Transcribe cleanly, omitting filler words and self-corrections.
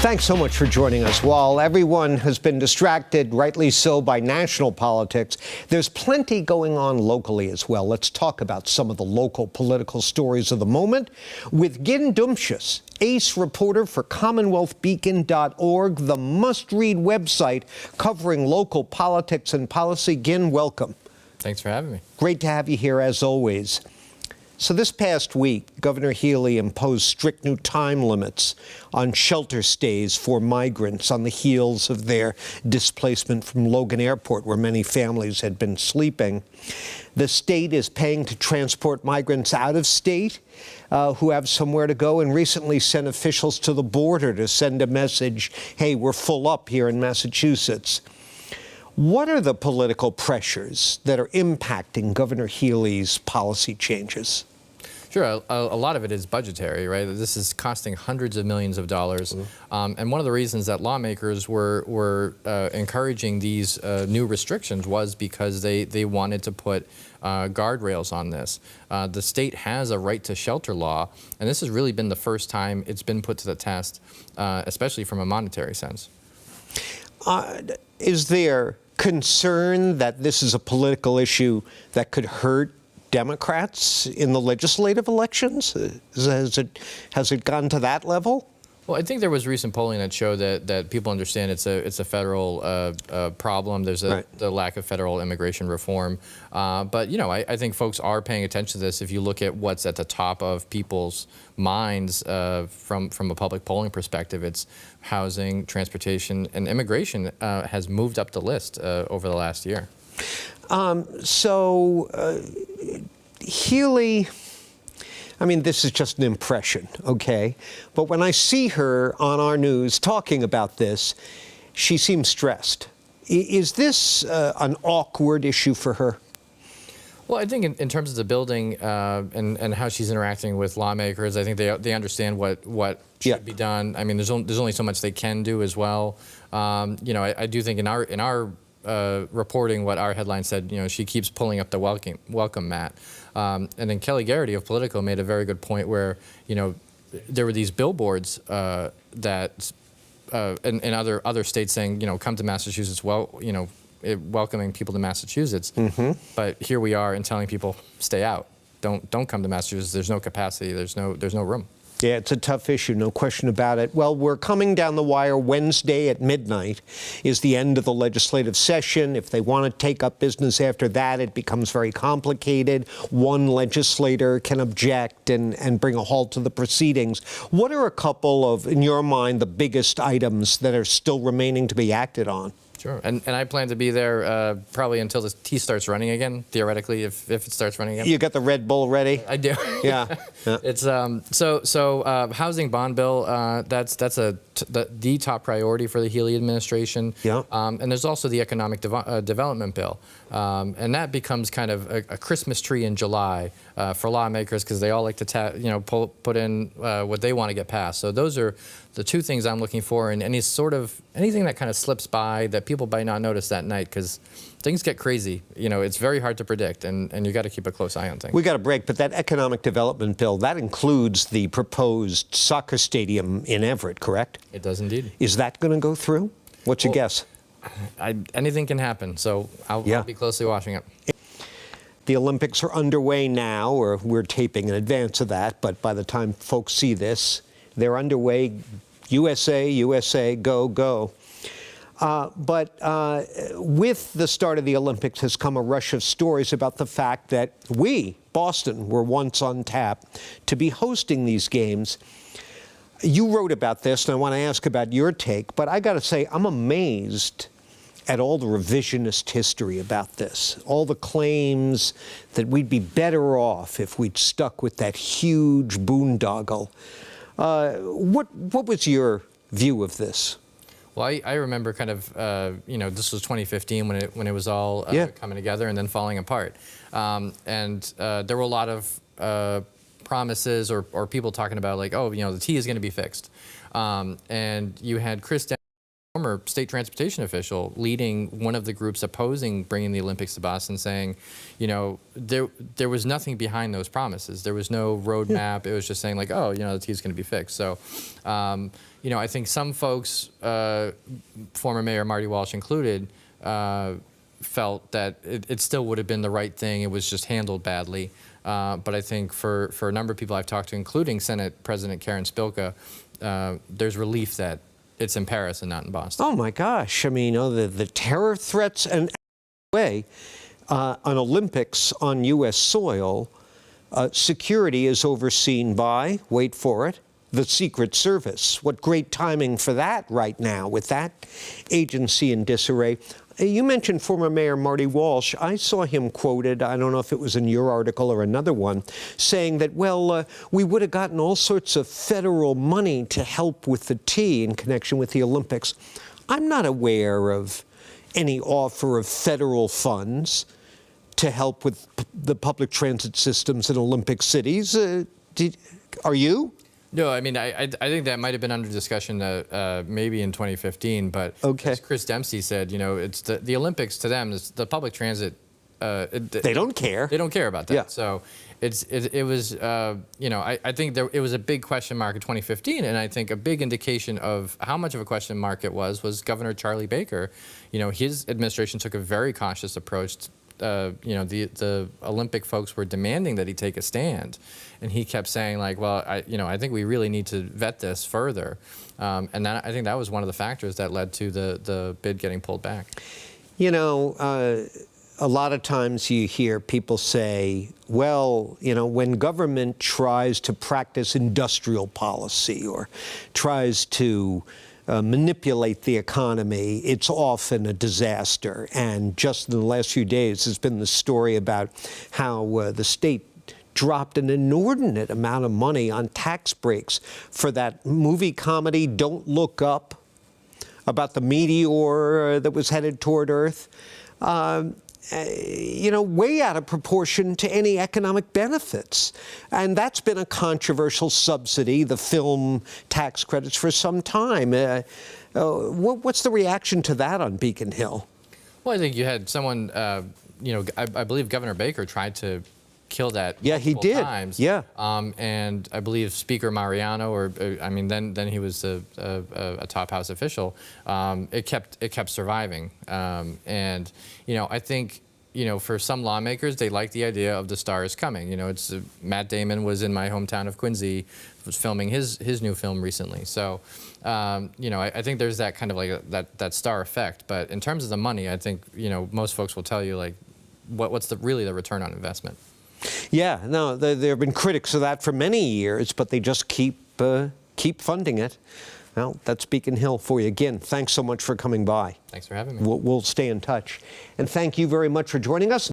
Thanks so much for joining us. While everyone has been distracted, rightly so, by national politics, there's plenty going on locally as well. Let's talk about some of the local political stories of the moment with Gin Dumcius, ace reporter for CommonwealthBeacon.org, the must-read website covering local politics and policy. Gin, welcome. Thanks for having me. Great to have you here, as always. So this past week, Governor Healey imposed strict new time limits on shelter stays for migrants on the heels of their displacement from Logan Airport, where many families had been sleeping. The state is paying to transport migrants out of state who have somewhere to go, and recently sent officials to the border to send a message, hey, we're full up here in Massachusetts. What are the political pressures that are impacting Governor Healey's policy changes? Sure, a lot of it is budgetary, right? This is costing hundreds of millions of dollars. And one of the reasons that lawmakers were encouraging these new restrictions was because they wanted to put guardrails on this. The state has a right to shelter law, and this has really been the first time it's been put to the test, especially from a monetary sense. Is there concern that this is a political issue that could hurt Democrats in the legislative elections? Has it gone to that level? Well, I think there was recent polling that showed that people understand it's a federal problem. There's the lack of federal immigration reform. But, you know, I think folks are paying attention to this. If you look at what's at the top of people's minds from a public polling perspective, it's housing, transportation, and immigration has moved up the list over the last year. Healey, I mean, this is just an impression, okay? But when I see her on our news talking about this, she seems stressed. Is this an awkward issue for her? Well, I think in terms of the building and how she's interacting with lawmakers, I think they understand what should be done. I mean, there's only so much they can do as well. You know, I do think in our reporting, what our headline said, you know, she keeps pulling up the welcome mat. And then Kelly Garrity of Politico made a very good point where, you know, there were these billboards that in other states saying, you know, come to Massachusetts, you know, welcoming people to Massachusetts. But here we are and telling people, stay out. Don't come to Massachusetts. There's no capacity. There's no room. Yeah, it's a tough issue, no question about it. Well, we're coming down the wire. Wednesday at midnight is the end of the legislative session. If they want to take up business after that, it becomes very complicated. One legislator can object and bring a halt to the proceedings. What are a couple of, in your mind, the biggest items that are still remaining to be acted on? Sure, and I plan to be there probably until the tea starts running again, theoretically, if it starts running again. You got the Red Bull ready? I do. Yeah. It's housing bond bill, that's the top priority for the Healey administration. Yeah. And there's also the economic development bill. And that becomes kind of a Christmas tree in July for lawmakers, because they all like to put in what they want to get passed. So those are the two things I'm looking for, and anything that kind of slips by that people might not notice that night, because things get crazy. You know, it's very hard to predict, and you got to keep a close eye on things. We got a break, but that economic development bill, that includes the proposed soccer stadium in Everett, correct? It does indeed. Is that going to go through? What's your guess? Anything can happen, so I'll be closely watching it. The Olympics are underway now, or we're taping in advance of that, but by the time folks see this, they're underway. USA, USA, go, go. But with the start of the Olympics has come a rush of stories about the fact that we, Boston, were once on tap to be hosting these games. You wrote about this, and I want to ask about your take, but I got to say, I'm amazed at all the revisionist history about this, all the claims that we'd be better off if we'd stuck with that huge boondoggle. What was your view of this? Well, I remember kind of, you know, this was 2015 when it was all coming together and then falling apart. And there were a lot of promises or people talking about, like, oh, you know, the T is going to be fixed. And you had Chris former state transportation official leading one of the groups opposing bringing the Olympics to Boston, saying, there was nothing behind those promises. There was no roadmap. It was just saying like, oh, the T's going to be fixed. So, I think some folks, former Mayor Marty Walsh included, felt that it still would have been the right thing. It was just handled badly. But I think for a number of people I've talked to, including Senate President Karen Spilka, there's relief that it's in Paris and not in Boston. Oh my gosh! I mean, the terror threats and way an Olympics on U.S. soil, security is overseen by, wait for it, the Secret Service. What great timing for that right now with that agency in disarray. You mentioned former Mayor Marty Walsh. I saw him quoted, I don't know if it was in your article or another one, saying that, well, we would have gotten all sorts of federal money to help with the T in connection with the Olympics. I'm not aware of any offer of federal funds to help with the public transit systems in Olympic cities. Are you? No, I mean, I think that might have been under discussion maybe in 2015, but as Chris Dempsey said, it's the Olympics to them, the public transit. They don't care. They don't care about that. Yeah. So it was, I think it was a big question mark in 2015, and I think a big indication of how much of a question mark it was Governor Charlie Baker. His administration took a very cautious approach. The Olympic folks were demanding that he take a stand, and he kept saying like, well, I think we really need to vet this further, and I think that was one of the factors that led to the bid getting pulled back. A lot of times you hear people say, well, when government tries to practice industrial policy or tries to manipulate the economy, it's often a disaster. And just in the last few days, there's been the story about how the state dropped an inordinate amount of money on tax breaks for that movie comedy, Don't Look Up, about the meteor that was headed toward Earth. Way out of proportion to any economic benefits. And that's been a controversial subsidy, the film tax credits, for some time. What's the reaction to that on Beacon Hill? Well, I think you had someone, I believe Governor Baker tried to kill that multiple times. Yeah. And I believe Speaker Mariano, then he was a top House official. It kept surviving. I think for some lawmakers, they like the idea of the stars coming. It's Matt Damon was in my hometown of Quincy, was filming his new film recently. So, I think there's that kind of like that star effect. But in terms of the money, I think most folks will tell you like, what's really the return on investment? Yeah, no, there have been critics of that for many years, but they just keep funding it. Well, that's Beacon Hill for you. Again, thanks so much for coming by. Thanks for having me. We'll stay in touch. And thank you very much for joining us.